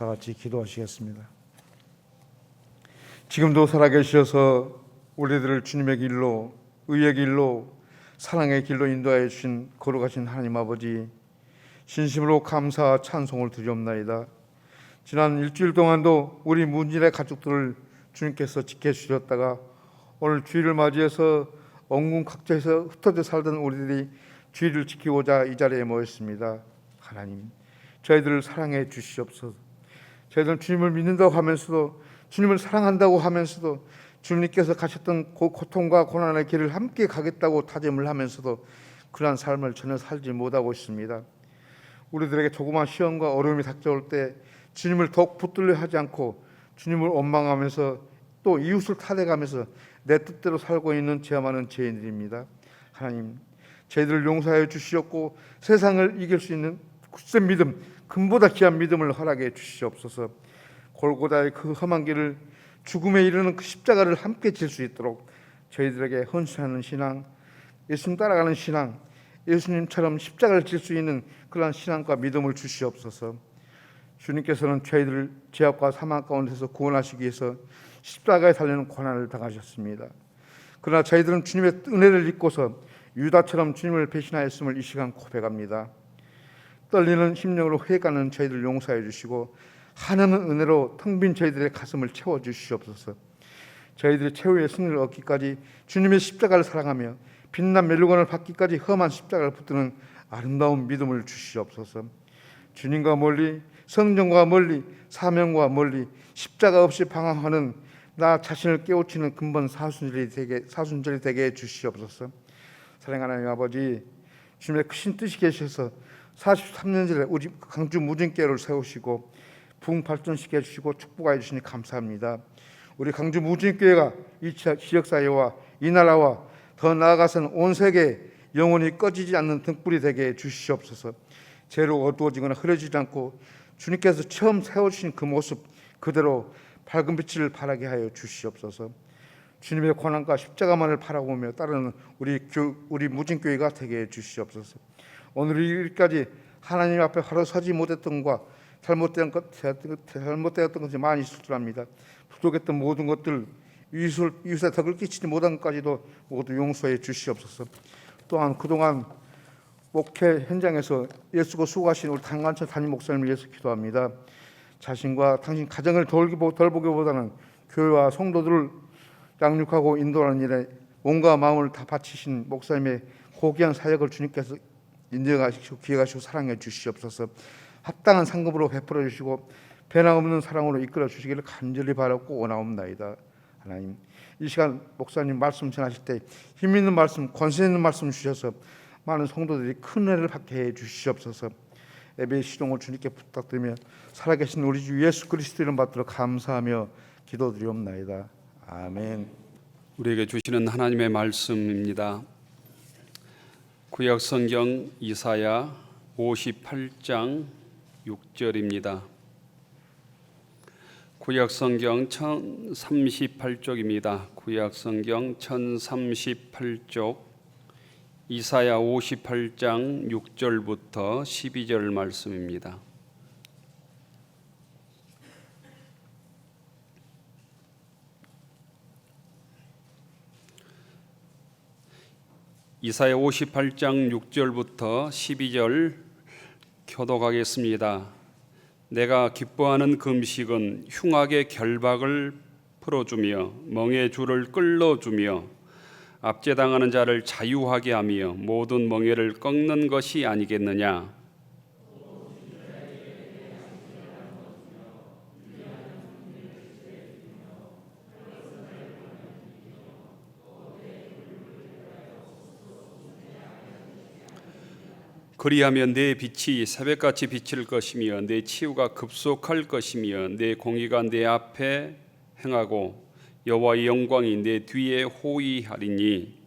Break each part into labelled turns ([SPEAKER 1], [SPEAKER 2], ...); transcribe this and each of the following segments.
[SPEAKER 1] 다 같이 기도하시겠습니다. 지금도 살아계셔서 우리들을 주님의 길로, 의의 길로, 사랑의 길로 인도하여 주신 거룩하신 하나님 아버지, 진심으로 감사와 찬송을 드리옵나이다. 지난 일주일 동안도 우리 문진의 가족들을 주님께서 지켜주셨다가 오늘 주일을 맞이해서 원군 각지에서 흩어져 살던 우리들이 주일을 지키고자 이 자리에 모였습니다. 하나님, 저희들을 사랑해 주시옵소서. 저희들은 주님을 믿는다고 하면서도, 주님을 사랑한다고 하면서도, 주님께서 가셨던 고통과 고난의 길을 함께 가겠다고 다짐을 하면서도 그러한 삶을 전혀 살지 못하고 있습니다. 우리들에게 조그마한 시험과 어려움이 닥쳐올 때 주님을 더욱 붙들려 하지 않고 주님을 원망하면서 또 이웃을 탓해가면서 내 뜻대로 살고 있는 죄 많은 죄인들입니다. 하나님, 저희들을 용서하여 주시옵고 세상을 이길 수 있는 굳센 믿음, 금보다 귀한 믿음을 허락해 주시옵소서. 골고다의 그 험한 길을, 죽음에 이르는 그 십자가를 함께 질 수 있도록 저희들에게 헌신하는 신앙, 예수님 따라가는 신앙, 예수님처럼 십자가를 질 수 있는 그러한 신앙과 믿음을 주시옵소서. 주님께서는 저희들을 죄악과 사망 가운데서 구원하시기 위해서 십자가에 달리는 고난을 당하셨습니다. 그러나 저희들은 주님의 은혜를 잊고서 유다처럼 주님을 배신하였음을 이 시간 고백합니다. 떨리는 심령으로 회개하는 저희들 용서해 주시고 하나는 은혜로 텅 빈 저희들의 가슴을 채워 주시옵소서. 저희들이 최후의 승리를 얻기까지 주님의 십자가를 사랑하며 빛난 멸류관을 받기까지 험한 십자가를 붙드는 아름다운 믿음을 주시옵소서. 주님과 멀리, 성전과 멀리, 사명과 멀리 십자가 없이 방황하는 나 자신을 깨우치는 근본 사순절이 되게 해 주시옵소서. 사랑하는 하나님 아버지, 주님의 크신 뜻이 계셔서 43년 전에 우리 강주 무진교회를 세우시고 부흥 발전시켜 주시고 축복하여 주시니 감사합니다. 우리 강주 무진교회가 이 지역사회와 이 나라와 더 나아가서는 온 세계에 영원히 꺼지지 않는 등불이 되게 해 주시옵소서. 죄로 어두워지거나 흐려지지 않고 주님께서 처음 세워주신 그 모습 그대로 밝은 빛을 발하게 하여 주시옵소서. 주님의 고난과 십자가만을 바라보며 따르는 우리 무진교회가 되게 해 주시옵소서. 오늘 이 일까지 하나님 앞에 하루 서지 못했던 것과 잘못되었던 것이 많이 있을 줄 압니다. 부족했던 모든 것들, 이웃에 덕을 끼치지 못한 것까지도 모두 용서해 주시옵소서. 또한 그동안 목회 현장에서 예수고 수고하신 우리 강관철 담임 목사님을 위해서 기도합니다. 자신과 당신 가정을 돌보기보다는 교회와 성도들을 양육하고 인도하는 일에 몸과 마음을 다 바치신 목사님의 고귀한 사역을 주님께서 인정하시고 기억하시고 사랑해 주시옵소서. 합당한 상급으로 베풀어 주시고 변함없는 사랑으로 이끌어 주시기를 간절히 바라고 원하옵나이다. 하나님, 이 시간 목사님 말씀 전하실 때 힘 있는 말씀, 권세 있는 말씀 주셔서 많은 성도들이 큰 은혜를 받게 해 주시옵소서. 예배의 시동을 주님께 부탁드리며 살아계신 우리 주 예수 그리스도 이름 받들어 감사하며 기도드리옵나이다. 아멘.
[SPEAKER 2] 우리에게 주시는 하나님의 말씀입니다. 구약 성경 이사야 58장 6절입니다. 구약 성경 1038쪽입니다. 구약 성경 1038쪽 이사야 58장 6절부터 12절 말씀입니다. 이사야 58장 6절부터 12절 교독하겠습니다. 내가 기뻐하는 금식은 흉악의 결박을 풀어주며 멍에 줄을 끌어주며 압제당하는 자를 자유하게 하며 모든 멍에를 꺾는 것이 아니겠느냐. 그리하면 내 빛이 새벽같이 비칠 것이며 내 치유가 급속할 것이며 내 공의가 내 앞에 행하고 여호와의 영광이 내 뒤에 호위하리니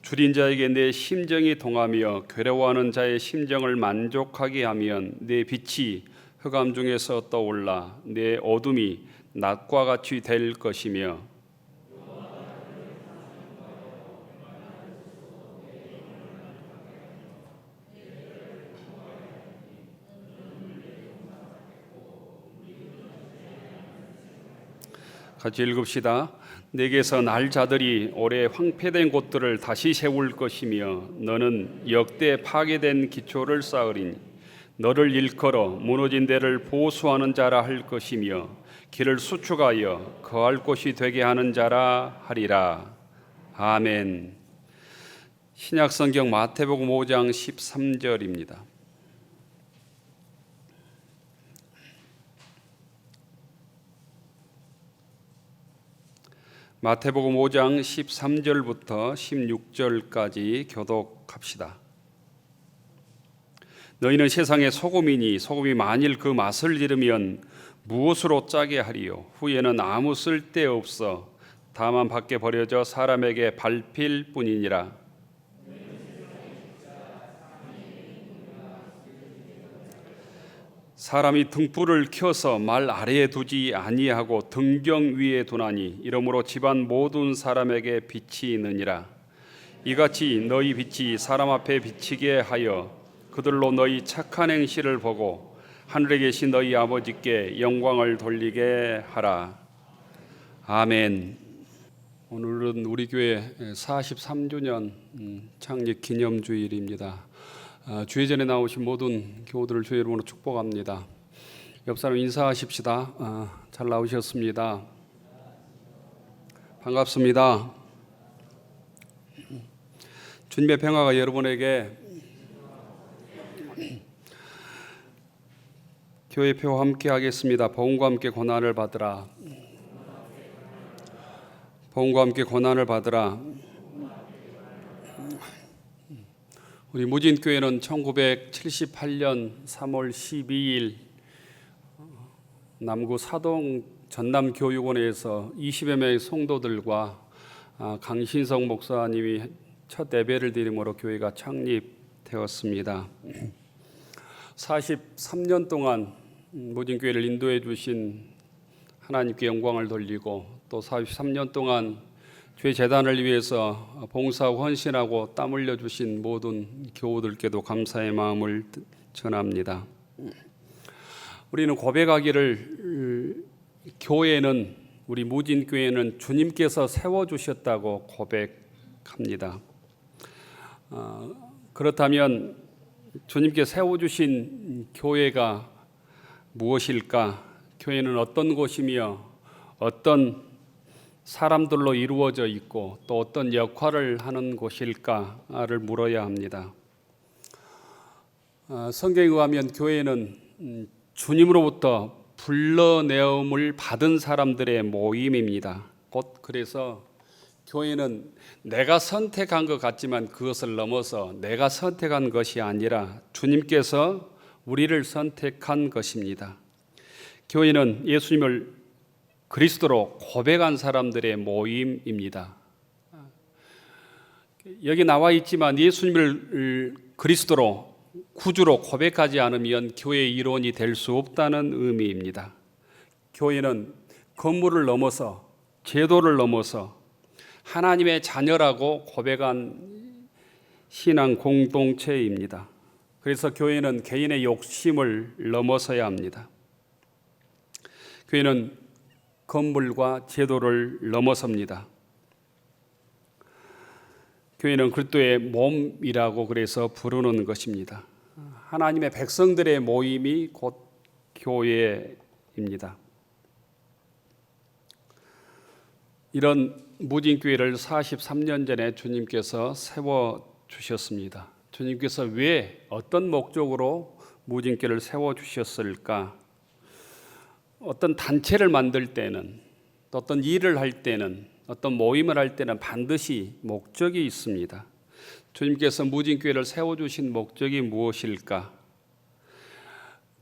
[SPEAKER 2] 줄인 자에게 내 심정이 동하며 괴로워하는 자의 심정을 만족하게 하면 내 빛이 흑암 중에서 떠올라 내 어둠이 낮과 같이 될 것이며 같이 읽읍시다. 내게서 날 자들이 오래 황폐된 곳들을 다시 세울 것이며 너는 역대 파괴된 기초를 쌓으리니 너를 일컬어 무너진 데를 보수하는 자라 할 것이며 길을 수축하여 거할 곳이 되게 하는 자라 하리라. 아멘. 신약성경 마태복음 5장 13절입니다. 마태복음 5장 13절부터 16절까지 교독합시다. 너희는 세상의 소금이니 소금이 만일 그 맛을 잃으면 무엇으로 짜게 하리요? 후에는 아무 쓸데없어 다만 밖에 버려져 사람에게 밟힐 뿐이니라. 사람이 등불을 켜서 말 아래에 두지 아니하고 등경 위에 두나니 이러므로 집안 모든 사람에게 빛이 있느니라. 이같이 너희 빛이 사람 앞에 비치게 하여 그들로 너희 착한 행실을 보고 하늘에 계신 너희 아버지께 영광을 돌리게 하라. 아멘. 오늘은 우리 교회 43주년 창립 기념주일입니다. 주일 전에 나오신 모든 교우들을 주의 이름으로 축복합니다. 옆 사람 인사하십시다. 잘 나오셨습니다. 반갑습니다. 주님의 평화가 여러분에게 교회 표와 함께 하겠습니다. 복음과 함께 고난을 받으라. 복음과 함께 고난을 받으라. 우리 무진교회는 1978년 3월 12일 남구 사동 전남교육원에서 20여 명의 성도들과 강신성 목사님이 첫 예배를 드림으로 교회가 창립되었습니다. 43년 동안 무진교회를 인도해 주신 하나님께 영광을 돌리고 또 43년 동안 주의 재단을 위해서 봉사하고 헌신하고 땀 흘려 주신 모든 교우들께도 감사의 마음을 전합니다. 우리는 고백하기를 교회는 우리 무진교회는 주님께서 세워주셨다고 고백합니다. 그렇다면 주님께 세워주신 교회가 무엇일까? 교회는 어떤 곳이며 어떤 사람들로 이루어져 있고 또 어떤 역할을 하는 곳일까를 물어야 합니다. 성경에 의하면 교회는 주님으로부터 불러내음을 받은 사람들의 모임입니다. 곧 그래서 교회는 내가 선택한 것 같지만 그것을 넘어서 내가 선택한 것이 아니라 주님께서 우리를 선택한 것입니다. 교회는 예수님을 그리스도로 고백한 사람들의 모임입니다. 여기 나와 있지만 예수님을 그리스도로 구주로 고백하지 않으면 교회의 일원이 될 수 없다는 의미입니다. 교회는 건물을 넘어서 제도를 넘어서 하나님의 자녀라고 고백한 신앙 공동체입니다. 그래서 교회는 개인의 욕심을 넘어서야 합니다. 교회는 건물과 제도를 넘어섭니다. 교회는 그리스도의 몸이라고 그래서 부르는 것입니다. 하나님의 백성들의 모임이 곧 교회입니다. 이런 무진교회를 43년 전에 주님께서 세워주셨습니다. 주님께서 왜 어떤 목적으로 무진교회를 세워주셨을까? 어떤 단체를 만들 때는 또 어떤 일을 할 때는 어떤 모임을 할 때는 반드시 목적이 있습니다. 주님께서 무진교회를 세워주신 목적이 무엇일까?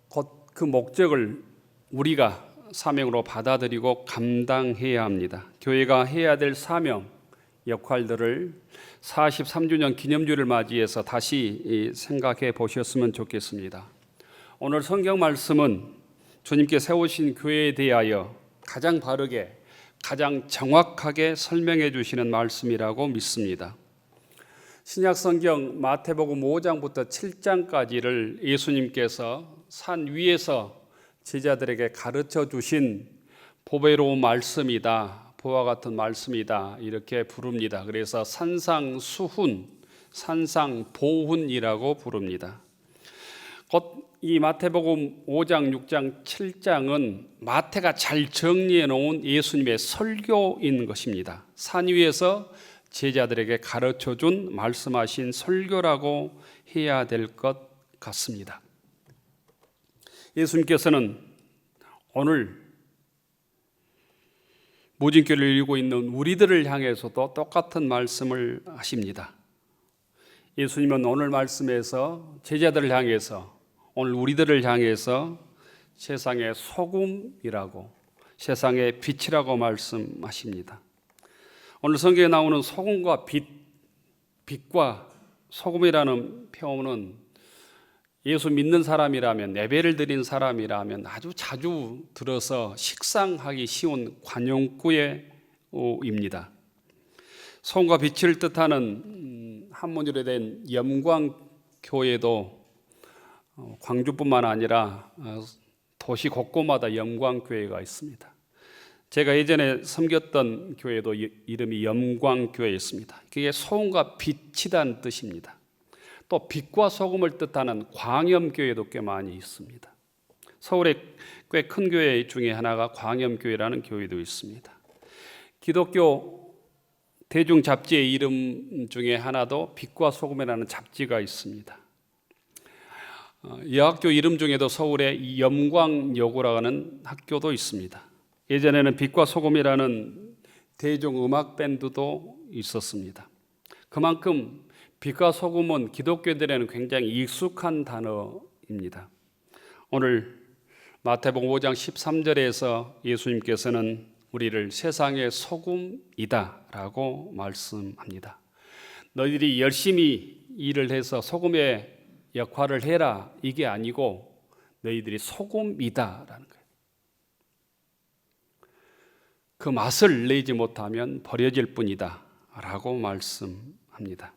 [SPEAKER 2] 곧 그 목적을 우리가 사명으로 받아들이고 감당해야 합니다. 교회가 해야 될 사명, 역할들을 43주년 기념주를 맞이해서 다시 생각해 보셨으면 좋겠습니다. 오늘 성경 말씀은 주님께 세우신 교회에 대하여 가장 바르게, 가장 정확하게 설명해 주시는 말씀이라고 믿습니다. 신약 성경 마태복음 5장부터 7장까지를 예수님께서 산 위에서 제자들에게 가르쳐 주신 보배로운 말씀이다, 보와 같은 말씀이다 이렇게 부릅니다. 그래서 산상수훈, 산상보훈이라고 부릅니다. 곧 이 마태복음 5장, 6장, 7장은 마태가 잘 정리해 놓은 예수님의 설교인 것입니다. 산 위에서 제자들에게 가르쳐 준 말씀하신 설교라고 해야 될 것 같습니다. 예수님께서는 오늘 무진교를 이루고 있는 우리들을 향해서도 똑같은 말씀을 하십니다. 예수님은 오늘 말씀에서 제자들을 향해서, 오늘 우리들을 향해서 세상의 소금이라고, 세상의 빛이라고 말씀하십니다. 오늘 성경에 나오는 소금과 빛, 빛과 소금이라는 표현은 예수 믿는 사람이라면, 예배를 드린 사람이라면 아주 자주 들어서 식상하기 쉬운 관용구예입니다. 소금과 빛을 뜻하는 한문으로 된 염광교회도 광주뿐만 아니라 도시 곳곳마다 염광교회가 있습니다. 제가 예전에 섬겼던 교회도 이름이 염광교회였습니다. 그게 소금과 빛이라는 뜻입니다. 또 빛과 소금을 뜻하는 광염교회도 꽤 많이 있습니다. 서울에 꽤 큰 교회 중에 하나가 광염교회라는 교회도 있습니다. 기독교 대중 잡지의 이름 중에 하나도 빛과 소금이라는 잡지가 있습니다. 여학교 이름 중에도 서울에 염광여고라고 하는 학교도 있습니다. 예전에는 빛과 소금이라는 대중음악 밴드도 있었습니다. 그만큼 빛과 소금은 기독교인들에는 굉장히 익숙한 단어입니다. 오늘 마태복음 5장 13절에서 예수님께서는 우리를 세상의 소금이다 라고 말씀합니다. 너희들이 열심히 일을 해서 소금의 역할을 해라, 이게 아니고 너희들이 소금이다 라는 거예요. 그 맛을 내지 못하면 버려질 뿐이다 라고 말씀합니다.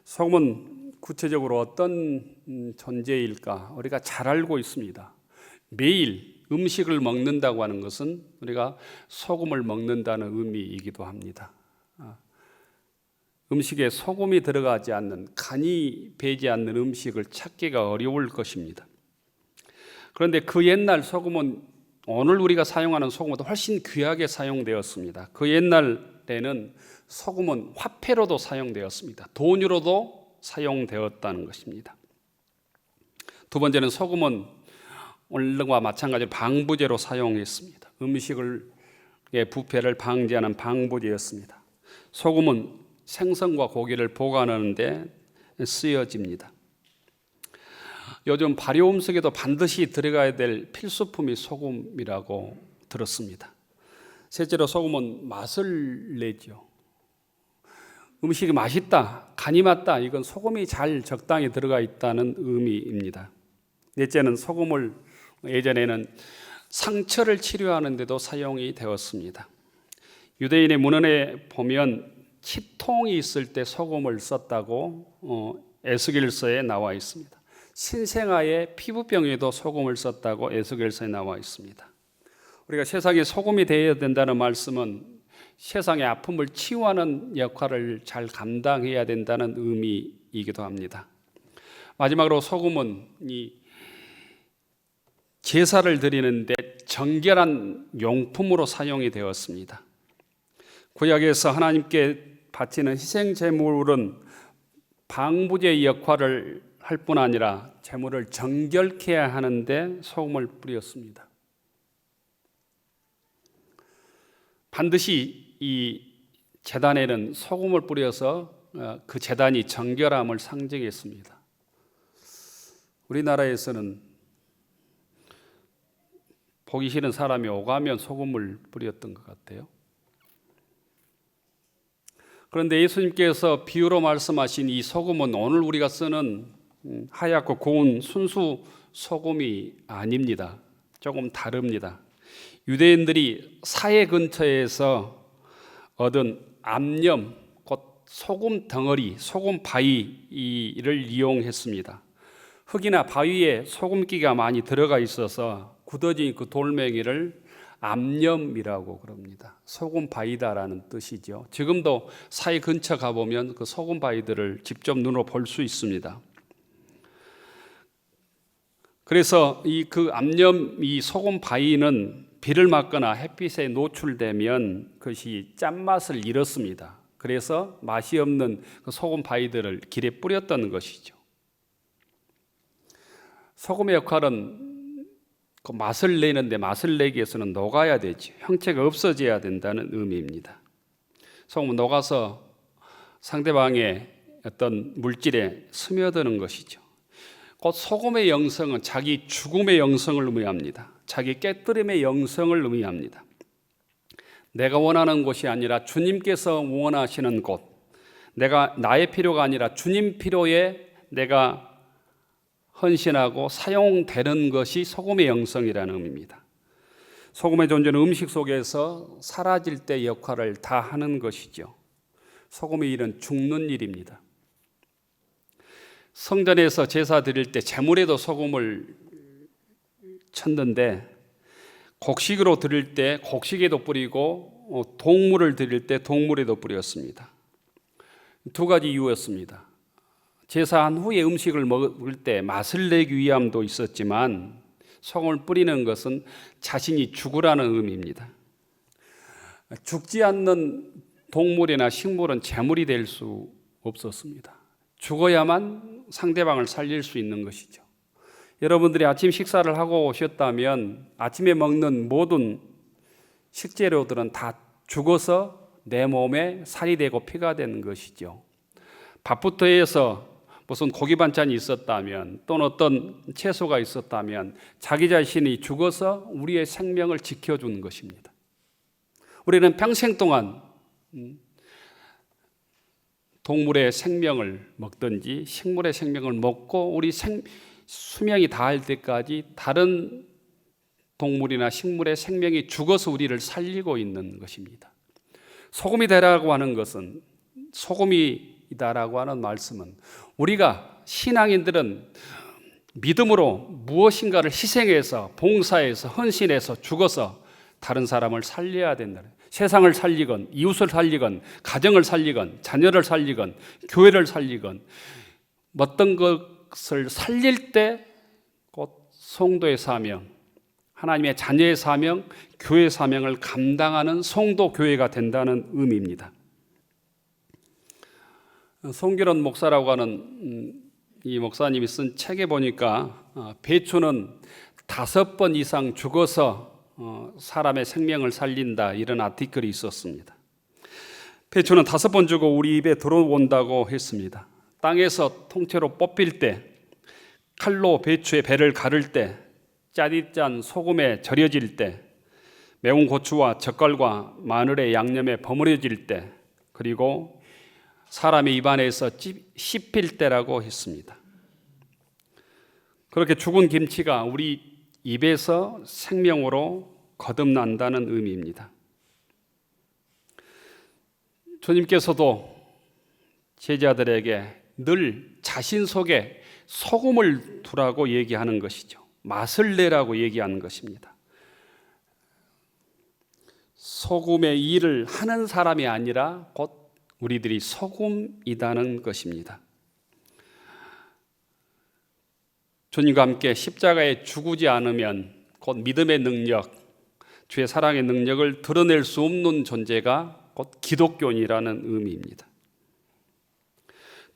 [SPEAKER 2] 소금은 구체적으로 어떤 존재일까? 우리가 잘 알고 있습니다. 매일 음식을 먹는다고 하는 것은 우리가 소금을 먹는다는 의미이기도 합니다. 음식에 소금이 들어가지 않는, 간이 배지 않는 음식을 찾기가 어려울 것입니다. 그런데 그 옛날 소금은 오늘 우리가 사용하는 소금보다 훨씬 귀하게 사용되었습니다. 그 옛날에는 소금은 화폐로도 사용되었습니다. 돈으로도 사용되었다는 것입니다. 두 번째는 소금은 오늘과 마찬가지로 방부제로 사용했습니다. 음식의 부패를 방지하는 방부제였습니다. 소금은 생선과 고기를 보관하는 데 쓰여집니다. 요즘 발효음식에도 반드시 들어가야 될 필수품이 소금이라고 들었습니다. 실제로 소금은 맛을 내죠. 음식이 맛있다, 간이 맞다, 이건 소금이 잘 적당히 들어가 있다는 의미입니다. 넷째는 소금을 예전에는 상처를 치료하는 데도 사용이 되었습니다. 유대인의 문헌에 보면 치통이 있을 때 소금을 썼다고 에스겔서에 나와 있습니다. 신생아의 피부병에도 소금을 썼다고 에스겔서에 나와 있습니다. 우리가 세상에 소금이 되어야 된다는 말씀은 세상의 아픔을 치유하는 역할을 잘 감당해야 된다는 의미이기도 합니다. 마지막으로 소금은 이 제사를 드리는데 정결한 용품으로 사용이 되었습니다. 구약에서 하나님께 바치는 희생 제물은 방부제의 역할을 할 뿐 아니라 제물을 정결케 하는데 소금을 뿌렸습니다. 반드시 이 제단에는 소금을 뿌려서 그 제단이 정결함을 상징했습니다. 우리나라에서는 보기 싫은 사람이 오가면 소금을 뿌렸던 것 같아요. 그런데 예수님께서 비유로 말씀하신 이 소금은 오늘 우리가 쓰는 하얗고 고운 순수 소금이 아닙니다. 조금 다릅니다. 유대인들이 사해 근처에서 얻은 암염, 곧 소금 덩어리, 소금 바위를 이용했습니다. 흙이나 바위에 소금기가 많이 들어가 있어서 굳어진 그 돌멩이를 암염이라고 그럽니다. 소금 바위다라는 뜻이죠. 지금도 사해 근처 가보면 그 소금 바위들을 직접 눈으로 볼 수 있습니다. 그래서 그 암염, 이 소금 바위는 비를 맞거나 햇빛에 노출되면 그것이 짠맛을 잃었습니다. 그래서 맛이 없는 그 소금 바위들을 길에 뿌렸던 것이죠. 소금의 역할은 그 맛을 내는데 맛을 내기 위해서는 녹아야 되죠. 형체가 없어져야 된다는 의미입니다. 소금은 녹아서 상대방의 어떤 물질에 스며드는 것이죠. 곧 소금의 영성은 자기 죽음의 영성을 의미합니다. 자기 깨뜨림의 영성을 의미합니다. 내가 원하는 곳이 아니라 주님께서 원하시는 곳, 나의 필요가 아니라 주님 필요에 내가 헌신하고 사용되는 것이 소금의 영성이라는 의미입니다. 소금의 존재는 음식 속에서 사라질 때 역할을 다 하는 것이죠. 소금의 일은 죽는 일입니다. 성전에서 제사 드릴 때 제물에도 소금을 쳤는데 곡식으로 드릴 때 곡식에도 뿌리고 동물을 드릴 때 동물에도 뿌렸습니다. 두 가지 이유였습니다. 제사한 후에 음식을 먹을 때 맛을 내기 위함도 있었지만 소금을 뿌리는 것은 자신이 죽으라는 의미입니다. 죽지 않는 동물이나 식물은 제물이 될 수 없었습니다. 죽어야만 상대방을 살릴 수 있는 것이죠. 여러분들이 아침 식사를 하고 오셨다면 아침에 먹는 모든 식재료들은 다 죽어서 내 몸에 살이 되고 피가 되는 것이죠. 밥부터 해서 무슨 고기 반찬이 있었다면 또는 어떤 채소가 있었다면 자기 자신이 죽어서 우리의 생명을 지켜주는 것입니다. 우리는 평생 동안 동물의 생명을 먹든지 식물의 생명을 먹고 우리 수명이 다할 때까지 다른 동물이나 식물의 생명이 죽어서 우리를 살리고 있는 것입니다. 소금이 되라고 하는 것은, 소금이다라고 하는 말씀은 우리가 신앙인들은 믿음으로 무엇인가를 희생해서 봉사해서 헌신해서 죽어서 다른 사람을 살려야 된다. 세상을 살리건 이웃을 살리건 가정을 살리건 자녀를 살리건 교회를 살리건 어떤 것을 살릴 때 곧 성도의 사명, 하나님의 자녀의 사명, 교회의 사명을 감당하는 성도 교회가 된다는 의미입니다. 송기론 목사라고 하는 이 목사님이 쓴 책에 보니까 배추는 5번 이상 죽어서 사람의 생명을 살린다, 이런 아티클이 있었습니다. 배추는 5번 죽어 우리 입에 들어온다고 했습니다. 땅에서 통째로 뽑힐 때, 칼로 배추의 배를 가를 때, 짜디짠 소금에 절여질 때, 매운 고추와 젓갈과 마늘의 양념에 버무려질 때, 그리고 사람의 입안에서 씹힐 때라고 했습니다. 그렇게 죽은 김치가 우리 입에서 생명으로 거듭난다는 의미입니다. 주님께서도 제자들에게 늘 자신 속에 소금을 두라고 얘기하는 것이죠. 맛을 내라고 얘기하는 것입니다. 소금의 일을 하는 사람이 아니라 곧 우리들이 소금이다는 것입니다. 주님과 함께 십자가에 죽지 않으면 곧 믿음의 능력, 주의 사랑의 능력을 드러낼 수 없는 존재가 곧 기독교인이라는 의미입니다.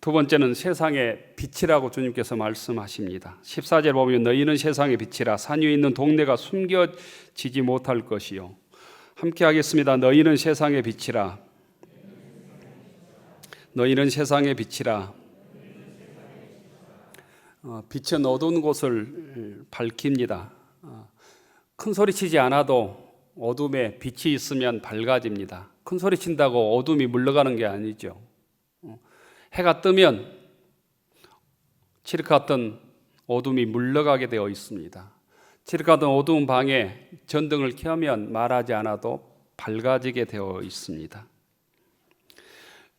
[SPEAKER 2] 두 번째는 세상의 빛이라고 주님께서 말씀하십니다. 14절 보면 너희는 세상의 빛이라 산 위에 있는 동네가 숨겨지지 못할 것이요. 함께 하겠습니다. 너희는 세상의 빛이라. 너희는 세상의 빛이라. 빛은 어두운 곳을 밝힙니다. 큰 소리 치지 않아도 어둠에 빛이 있으면 밝아집니다. 큰 소리 친다고 어둠이 물러가는 게 아니죠. 해가 뜨면 칠흑 같은 어둠이 물러가게 되어 있습니다. 칠흑하던 어두운 방에 전등을 켜면 말하지 않아도 밝아지게 되어 있습니다.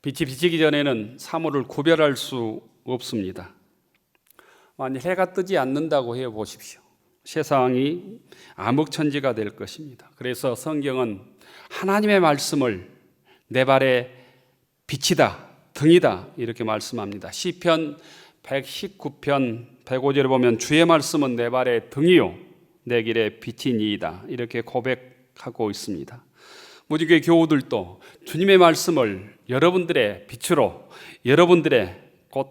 [SPEAKER 2] 빛이 비치기 전에는 사물을 구별할 수 없습니다. 만약 해가 뜨지 않는다고 해 보십시오. 세상이 암흑천지가 될 것입니다. 그래서 성경은 하나님의 말씀을 내 발의 빛이다, 등이다 이렇게 말씀합니다. 시편 119편 105절에 보면 주의 말씀은 내 발의 등이요 내 길의 빛이니이다 이렇게 고백하고 있습니다. 무지개 교우들도 주님의 말씀을 여러분들의 빛으로, 여러분들의 곧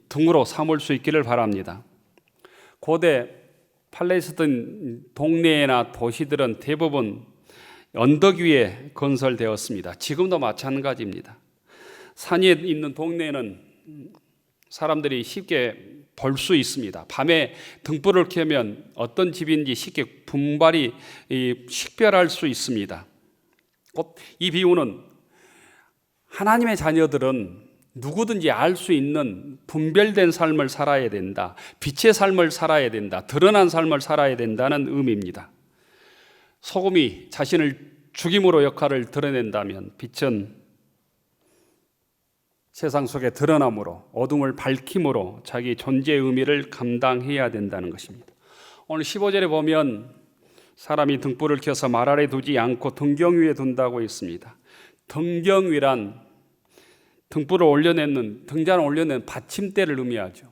[SPEAKER 2] 등으로 삼을 수 있기를 바랍니다. 고대 팔레스타인 동네나 도시들은 대부분 언덕 위에 건설되었습니다. 지금도 마찬가지입니다. 산 위에 있는 동네는 사람들이 쉽게 볼 수 있습니다. 밤에 등불을 켜면 어떤 집인지 쉽게 분발이 식별할 수 있습니다. 곧 이 비유는 하나님의 자녀들은 누구든지 알 수 있는 분별된 삶을 살아야 된다. 빛의 삶을 살아야 된다. 드러난 삶을 살아야 된다는 의미입니다. 소금이 자신을 죽임으로 역할을 드러낸다면 빛은 세상 속에 드러남으로 어둠을 밝힘으로 자기 존재의 의미를 감당해야 된다는 것입니다. 오늘 15절에 보면 사람이 등불을 켜서 말 아래 두지 않고 등경 위에 둔다고 있습니다. 등경 위란 등불을 올려내는, 등잔을 올려내는 받침대를 의미하죠.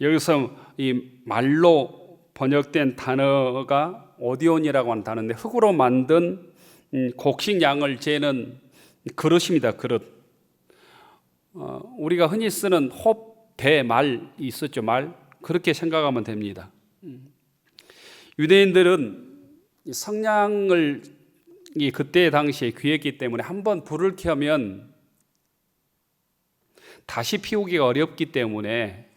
[SPEAKER 2] 여기서 이 말로 번역된 단어가 오디온이라고 하는 단어인데 흙으로 만든 곡식 양을 재는 그릇입니다. 그릇. 우리가 흔히 쓰는 홉, 배, 말 있었죠. 말. 그렇게 생각하면 됩니다. 유대인들은 성냥을 그때 당시에 귀했기 때문에 한번 불을 켜면 다시 피우기가 어렵기 때문에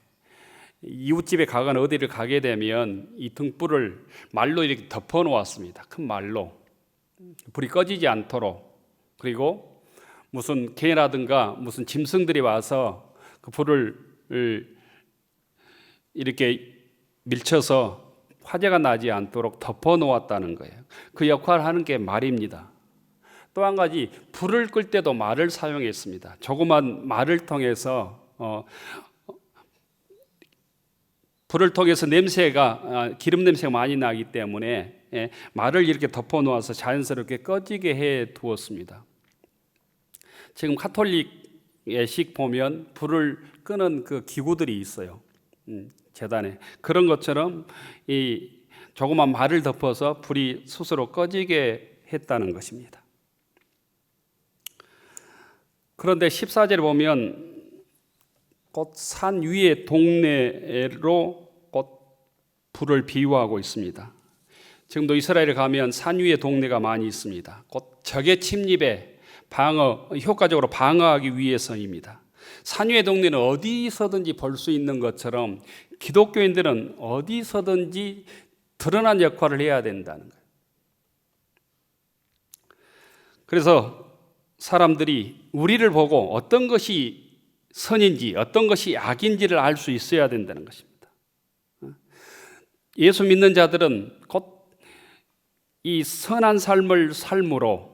[SPEAKER 2] 이웃집에 가거나 어디를 가게 되면 이 등불을 말로 이렇게 덮어 놓았습니다. 큰 말로. 불이 꺼지지 않도록. 그리고 무슨 개라든가 무슨 짐승들이 와서 그 불을 이렇게 밀쳐서 화재가 나지 않도록 덮어 놓았다는 거예요. 그 역할을 하는 게 말입니다. 또 한 가지 불을 끌 때도 말을 사용했습니다. 조그만 말을 통해서 불을 통해서 냄새가 기름 냄새가 많이 나기 때문에 말을 이렇게 덮어 놓아서 자연스럽게 꺼지게 해 두었습니다. 지금 카톨릭의식 보면 불을 끄는 그 기구들이 있어요. 재단에. 그런 것처럼 이 조그만 말을 덮어서 불이 스스로 꺼지게 했다는 것입니다. 그런데 14절에 보면 곧 산 위의 동네로 곧 불을 비유하고 있습니다. 지금도 이스라엘에 가면 산 위의 동네가 많이 있습니다. 곧 적의 침입에 효과적으로 방어하기 위해서입니다. 산 위의 동네는 어디서든지 볼 수 있는 것처럼 기독교인들은 어디서든지 드러난 역할을 해야 된다는 거예요. 그래서 사람들이 우리를 보고 어떤 것이 선인지 어떤 것이 악인지를 알 수 있어야 된다는 것입니다. 예수 믿는 자들은 곧 이 선한 삶을 삶으로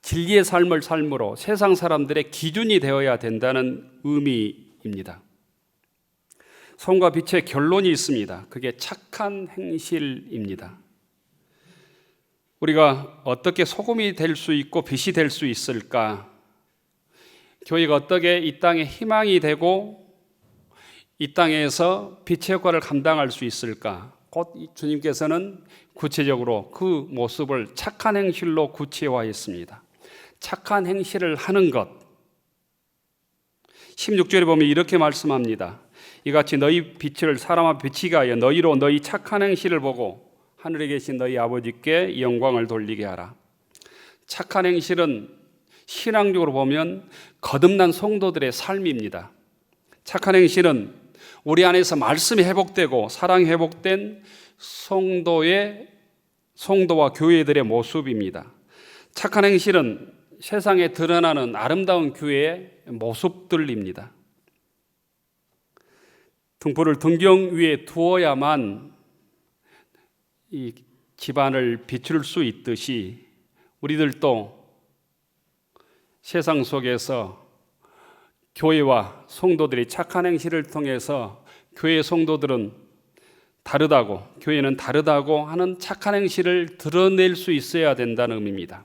[SPEAKER 2] 진리의 삶을 삶으로 세상 사람들의 기준이 되어야 된다는 의미입니다. 소금과 빛의 결론이 있습니다. 그게 착한 행실입니다. 우리가 어떻게 소금이 될 수 있고 빛이 될 수 있을까? 교회가 어떻게 이 땅에 희망이 되고 이 땅에서 빛의 역할을 감당할 수 있을까? 곧 주님께서는 구체적으로 그 모습을 착한 행실로 구체화했습니다. 착한 행실을 하는 것. 16절에 보면 이렇게 말씀합니다. 이같이 너희 빛을 사람 앞에 비치게 하여 너희로 너희 착한 행실을 보고 하늘에 계신 너희 아버지께 영광을 돌리게 하라. 착한 행실은 신앙적으로 보면 거듭난 성도들의 삶입니다. 착한 행실은 우리 안에서 말씀이 회복되고 사랑이 회복된 성도와 교회들의 모습입니다. 착한 행실은 세상에 드러나는 아름다운 교회의 모습들입니다. 등불을 등경 위에 두어야만 이 집안을 비출 수 있듯이 우리들도 세상 속에서 교회와 성도들이 착한 행실을 통해서 교회 성도들은 다르다고, 교회는 다르다고 하는 착한 행실을 드러낼 수 있어야 된다는 의미입니다.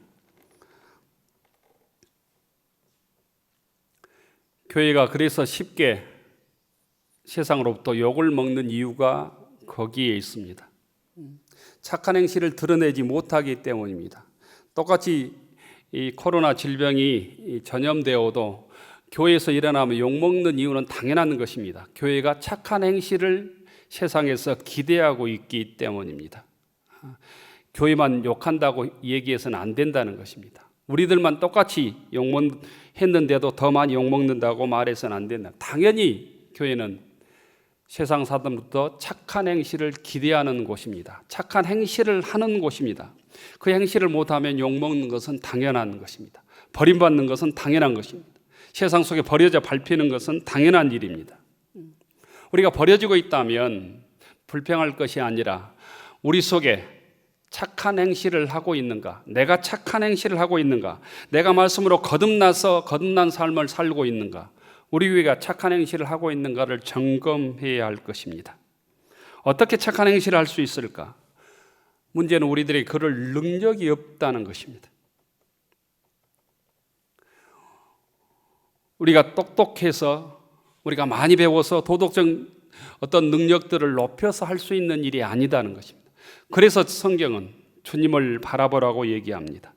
[SPEAKER 2] 교회가 그래서 쉽게 세상으로부터 욕을 먹는 이유가 거기에 있습니다. 착한 행실을 드러내지 못하기 때문입니다. 똑같이 이 코로나 질병이 전염되어도 교회에서 일어나면 욕먹는 이유는 당연한 것입니다. 교회가 착한 행실을 세상에서 기대하고 있기 때문입니다. 교회만 욕한다고 얘기해서는 안 된다는 것입니다. 우리들만 똑같이 욕했는데도 더 많이 욕먹는다고 말해서는 안 된다. 당연히 교회는 세상 사람부터 착한 행실을 기대하는 곳입니다. 착한 행실을 하는 곳입니다. 그 행실을 못하면 욕먹는 것은 당연한 것입니다. 버림받는 것은 당연한 것입니다. 세상 속에 버려져 밟히는 것은 당연한 일입니다. 우리가 버려지고 있다면 불평할 것이 아니라 우리 속에 착한 행실을 하고 있는가? 내가 착한 행실을 하고 있는가? 내가 말씀으로 거듭나서 거듭난 삶을 살고 있는가? 우리 교회가 착한 행실을 하고 있는가를 점검해야 할 것입니다. 어떻게 착한 행실을 할 수 있을까? 문제는 우리들이 그럴 능력이 없다는 것입니다. 우리가 똑똑해서 우리가 많이 배워서 도덕적 어떤 능력들을 높여서 할 수 있는 일이 아니다는 것입니다. 그래서 성경은 주님을 바라보라고 얘기합니다.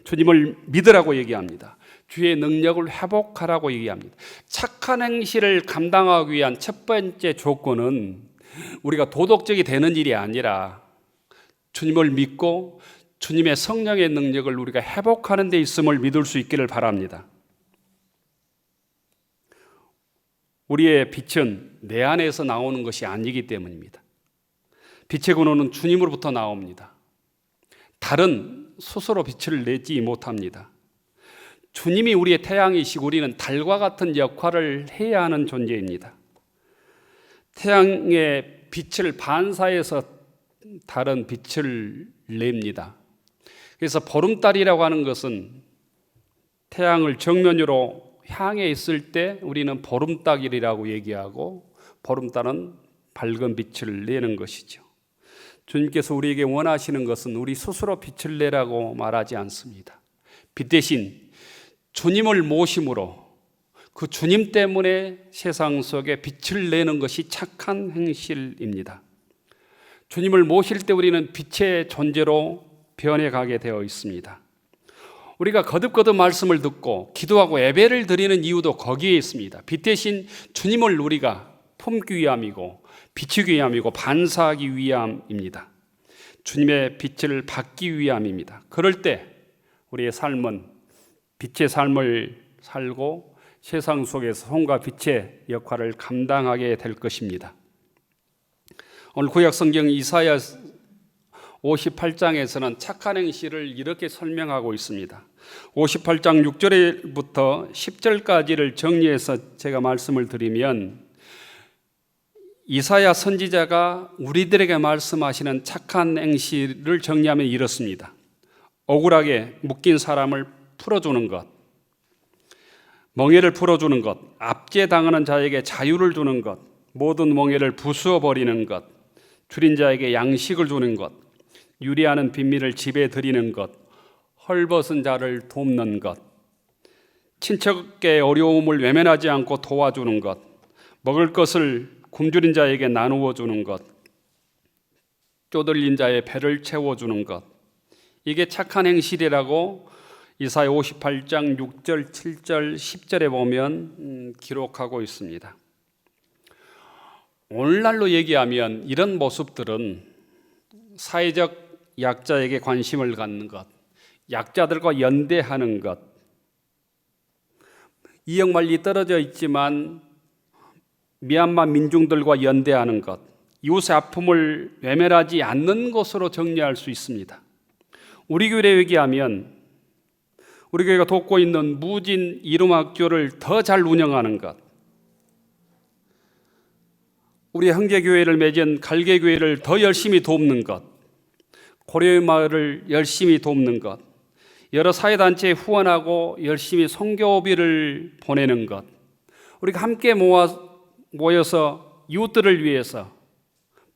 [SPEAKER 2] 주님을 믿으라고 얘기합니다. 주의 능력을 회복하라고 얘기합니다. 착한 행실을 감당하기 위한 첫 번째 조건은 우리가 도덕적이 되는 일이 아니라 주님을 믿고 주님의 성령의 능력을 우리가 회복하는 데 있음을 믿을 수 있기를 바랍니다. 우리의 빛은 내 안에서 나오는 것이 아니기 때문입니다. 빛의 근원은 주님으로부터 나옵니다. 달은 스스로 빛을 내지 못합니다. 주님이 우리의 태양이시고 우리는 달과 같은 역할을 해야 하는 존재입니다. 태양의 빛을 반사해서 달은 빛을 냅니다. 그래서 보름달이라고 하는 것은 태양을 정면으로 향해 있을 때 우리는 보름달이라고 얘기하고 보름달은 밝은 빛을 내는 것이죠. 주님께서 우리에게 원하시는 것은 우리 스스로 빛을 내라고 말하지 않습니다. 빛 대신 주님을 모심으로 그 주님 때문에 세상 속에 빛을 내는 것이 착한 행실입니다. 주님을 모실 때 우리는 빛의 존재로 변해가게 되어 있습니다. 우리가 거듭거듭 말씀을 듣고 기도하고 예배를 드리는 이유도 거기에 있습니다. 빛 대신 주님을 우리가 품기 위함이고 비추기 위함이고 반사하기 위함입니다. 주님의 빛을 받기 위함입니다. 그럴 때 우리의 삶은 빛의 삶을 살고 세상 속에서 손과 빛의 역할을 감당하게 될 것입니다. 오늘 구약 성경 이사야 58장에서는 착한 행실을 이렇게 설명하고 있습니다. 58장 6절부터 10절까지를 정리해서 제가 말씀을 드리면 이사야 선지자가 우리들에게 말씀하시는 착한 행실을 정리하면 이렇습니다. 억울하게 묶인 사람을 풀어주는 것, 멍에를 풀어주는 것, 압제당하는 자에게 자유를 주는 것, 모든 멍에를 부수어버리는 것, 줄인 자에게 양식을 주는 것, 유리하는 빈민을 집에 들이는 것, 헐벗은 자를 돕는 것, 친척의 어려움을 외면하지 않고 도와주는 것, 먹을 것을 굶주린 자에게 나누어 주는 것, 쪼들린 자의 배를 채워주는 것, 이게 착한 행실이라고 이사야 58장 6절, 7절, 10절에 보면 기록하고 있습니다. 오늘날로 얘기하면 이런 모습들은 사회적 약자에게 관심을 갖는 것, 약자들과 연대하는 것, 이역만리 떨어져 있지만 미얀마 민중들과 연대하는 것, 이웃의 아픔을 외면하지 않는 것으로 정리할 수 있습니다. 우리 교회에 얘기하면 우리 교회가 돕고 있는 무진 이름학교를 더 잘 운영하는 것, 우리 형제교회를 맺은 갈개교회를 더 열심히 돕는 것, 고려의 마을을 열심히 돕는 것, 여러 사회단체에 후원하고 열심히 선교비를 보내는 것, 우리가 함께 모여서 이웃들을 위해서,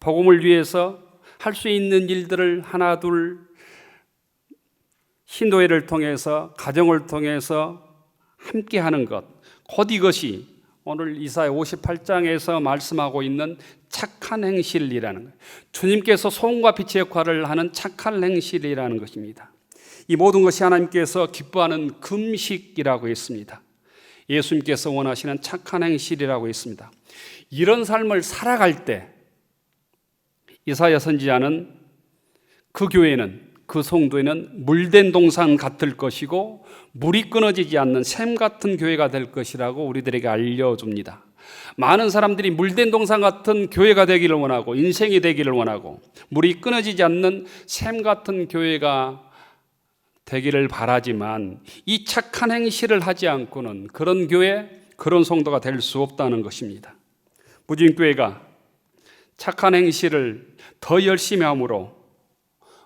[SPEAKER 2] 복음을 위해서 할 수 있는 일들을 하나 둘 신도회를 통해서, 가정을 통해서 함께 하는 것, 곧 이것이 오늘 이사야 58장에서 말씀하고 있는 착한 행실이라는 거예요. 주님께서 소금과 빛의 역할을 하는 착한 행실이라는 것입니다. 이 모든 것이 하나님께서 기뻐하는 금식이라고 했습니다. 예수님께서 원하시는 착한 행실이라고 했습니다. 이런 삶을 살아갈 때 이사야 선지자는 그 교회는, 그 성도에는 물된 동산 같을 것이고 물이 끊어지지 않는 샘 같은 교회가 될 것이라고 우리들에게 알려줍니다. 많은 사람들이 물된 동산 같은 교회가 되기를 원하고 인생이 되기를 원하고 물이 끊어지지 않는 샘 같은 교회가 되기를 바라지만 이 착한 행실을 하지 않고는 그런 교회, 그런 성도가 될 수 없다는 것입니다. 무진교회가 착한 행실을 더 열심히 함으로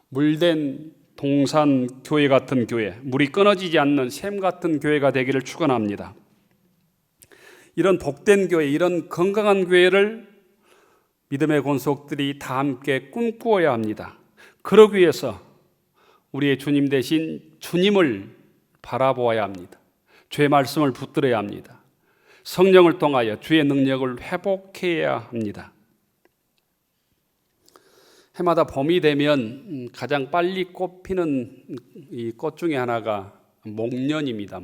[SPEAKER 2] 물된 동산 교회 같은 교회, 물이 끊어지지 않는 샘 같은 교회가 되기를 축원합니다. 이런 복된 교회, 이런 건강한 교회를 믿음의 권속들이 다 함께 꿈꾸어야 합니다. 그러기 위해서 우리의 주님 대신 주님을 바라보아야 합니다. 주의 말씀을 붙들어야 합니다. 성령을 통하여 주의 능력을 회복해야 합니다. 해마다 봄이 되면 가장 빨리 꽃피는 이 꽃 중에 하나가 목련입니다.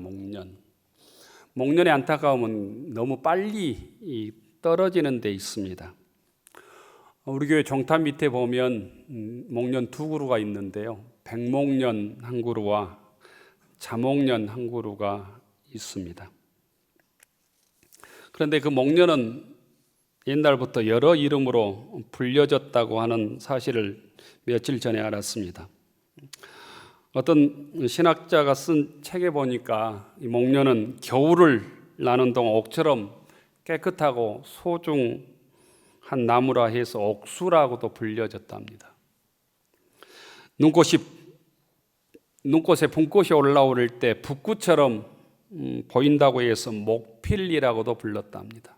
[SPEAKER 2] 목련의 안타까움은 너무 빨리 떨어지는 데 있습니다. 우리 교회 정탑 밑에 보면 목련 두 그루가 있는데요. 백목련 한 그루와 자목련 한 그루가 있습니다. 그런데 그 목련은 옛날부터 여러 이름으로 불려졌다고 하는 사실을 며칠 전에 알았습니다. 어떤 신학자가 쓴 책에 보니까 이 목련은 겨울을 나는 동안 옥처럼 깨끗하고 소중한 나무라 해서 옥수라고도 불려졌답니다. 눈꽃에 붕꽃이 올라오를 때 붓꽃처럼 보인다고 해서 목필이라고도 불렀답니다.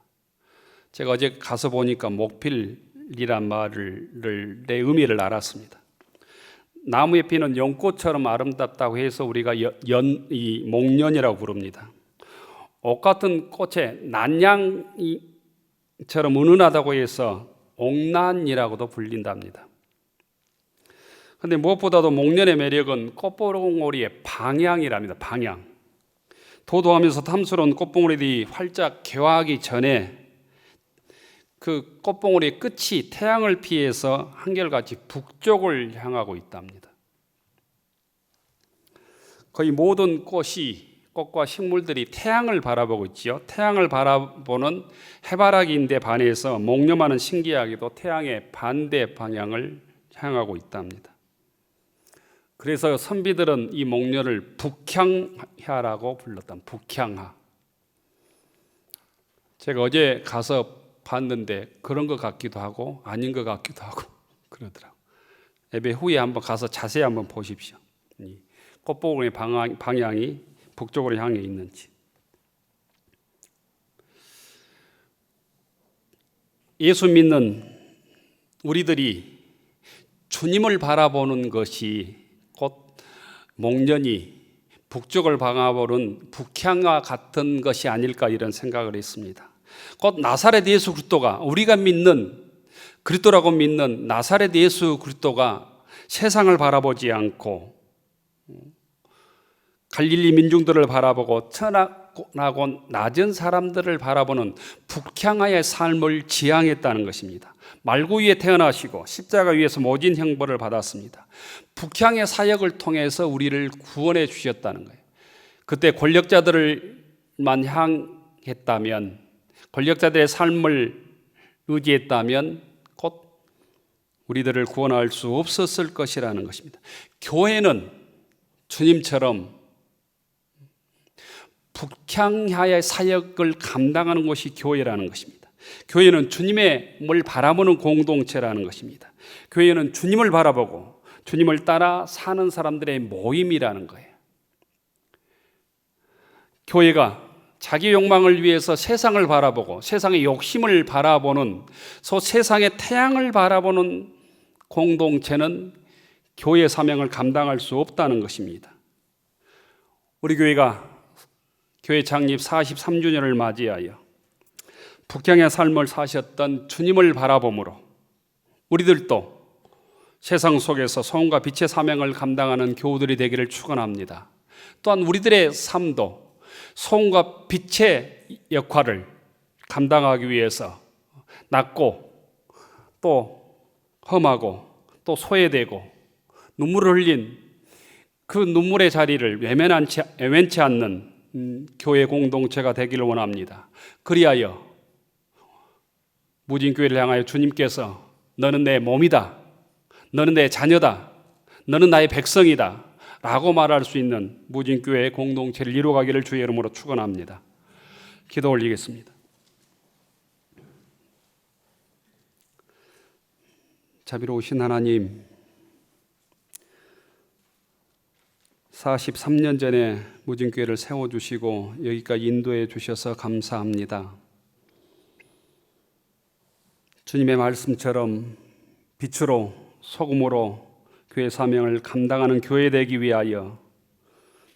[SPEAKER 2] 제가 어제 가서 보니까 목필이란 말을 내 의미를 알았습니다. 나무에 피는 연꽃처럼 아름답다고 해서 우리가 이 목련이라고 부릅니다. 옥 같은 꽃에 난양처럼 은은하다고 해서 옥난이라고도 불린답니다. 그런데 무엇보다도 목련의 매력은 꽃봉오리의 방향이랍니다. 방향. 도도하면서 탐스러운 꽃봉오리들이 활짝 개화하기 전에 그 꽃봉오리의 끝이 태양을 피해서 한결같이 북쪽을 향하고 있답니다. 거의 모든 꽃과 식물들이 태양을 바라보고 있지요. 태양을 바라보는 해바라기인데 반해서 목련만은 신기하게도 태양의 반대 방향을 향하고 있답니다. 그래서 선비들은 이 목련을 북향하라고 불렀답니다. 북향하. 제가 어제 가서 봤는데 그런 것 같기도 하고 아닌 것 같기도 하고 그러더라고요. 예배 후에 한번 가서 자세히 한번 보십시오. 이 꽃봉오리의 방향이 북쪽으로 향해 있는지. 예수 믿는 우리들이 주님을 바라보는 것이 곧 목련이 북쪽을 바라보는 북향과 같은 것이 아닐까 이런 생각을 했습니다. 곧 나사렛 예수 그리스도가 우리가 믿는 그리스도라고 믿는 나사렛 예수 그리스도가 세상을 바라보지 않고 갈릴리 민중들을 바라보고 천하고 낮은 사람들을 바라보는 북향하의 삶을 지향했다는 것입니다. 말구 위에 태어나시고 십자가 위에서 모진 형벌을 받았습니다. 북향의 사역을 통해서 우리를 구원해 주셨다는 거예요. 그때 권력자들만 향했다면, 권력자들의 삶을 의지했다면 곧 우리들을 구원할 수 없었을 것이라는 것입니다. 교회는 주님처럼 북향하의 사역을 감당하는 것이 교회라는 것입니다. 교회는 주님의 뭘 바라보는 공동체라는 것입니다. 교회는 주님을 바라보고 주님을 따라 사는 사람들의 모임이라는 거예요. 교회가 자기 욕망을 위해서 세상을 바라보고 세상의 욕심을 바라보는 세상의 태양을 바라보는 공동체는 교회 사명을 감당할 수 없다는 것입니다. 우리 교회가 교회 창립 43주년을 맞이하여 북향의 삶을 사셨던 주님을 바라보므로 우리들도 세상 속에서 소금과 빛의 사명을 감당하는 교우들이 되기를 축원합니다. 또한 우리들의 삶도 소금과 빛의 역할을 감당하기 위해서 낮고 또 험하고 또 소외되고 눈물을 흘린 그 눈물의 자리를 외면치 않는 교회 공동체가 되기를 원합니다. 그리하여 무진교회를 향하여 주님께서 너는 내 몸이다, 너는 내 자녀다, 너는 나의 백성이다 라고 말할 수 있는 무진교회의 공동체를 이루어가기를 주의 이름으로 축원합니다. 기도 올리겠습니다. 자비로우신 하나님, 43년 전에 무진교회를 세워주시고 여기까지 인도해 주셔서 감사합니다. 주님의 말씀처럼 빛으로 소금으로 교회 사명을 감당하는 교회 되기 위하여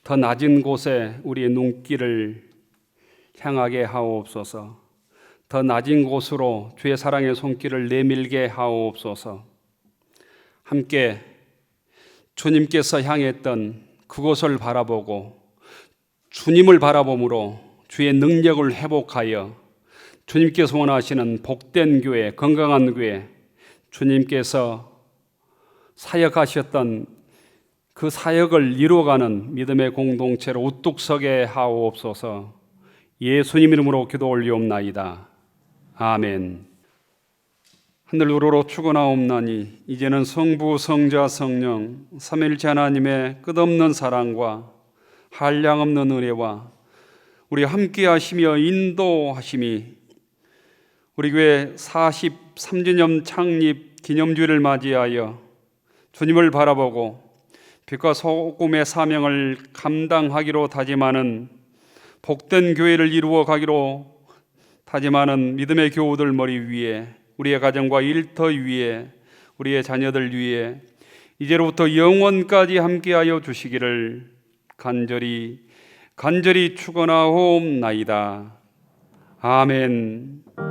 [SPEAKER 2] 더 낮은 곳에 우리의 눈길을 향하게 하옵소서. 더 낮은 곳으로 주의 사랑의 손길을 내밀게 하옵소서. 함께 주님께서 향했던 그곳을 바라보고 주님을 바라봄으로 주의 능력을 회복하여 주님께서 원하시는 복된 교회, 건강한 교회, 주님께서 사역하셨던 그 사역을 이루어가는 믿음의 공동체로 우뚝 서게 하옵소서. 예수님 이름으로 기도 올리옵나이다. 아멘. 하늘 우러러 축원하옵나니 이제는 성부, 성자, 성령 삼위일체 하나님의 끝없는 사랑과 한량없는 은혜와 우리 함께 하시며 인도하심이 우리 교회 43주년 창립 기념주일을 맞이하여 주님을 바라보고 빛과 소금의 사명을 감당하기로 다짐하는 복된 교회를 이루어 가기로 다짐하는 믿음의 교우들 머리 위에, 우리의 가정과 일터 위에, 우리의 자녀들 위에 이제로부터 영원까지 함께하여 주시기를 간절히 축원하옵나이다. 아멘.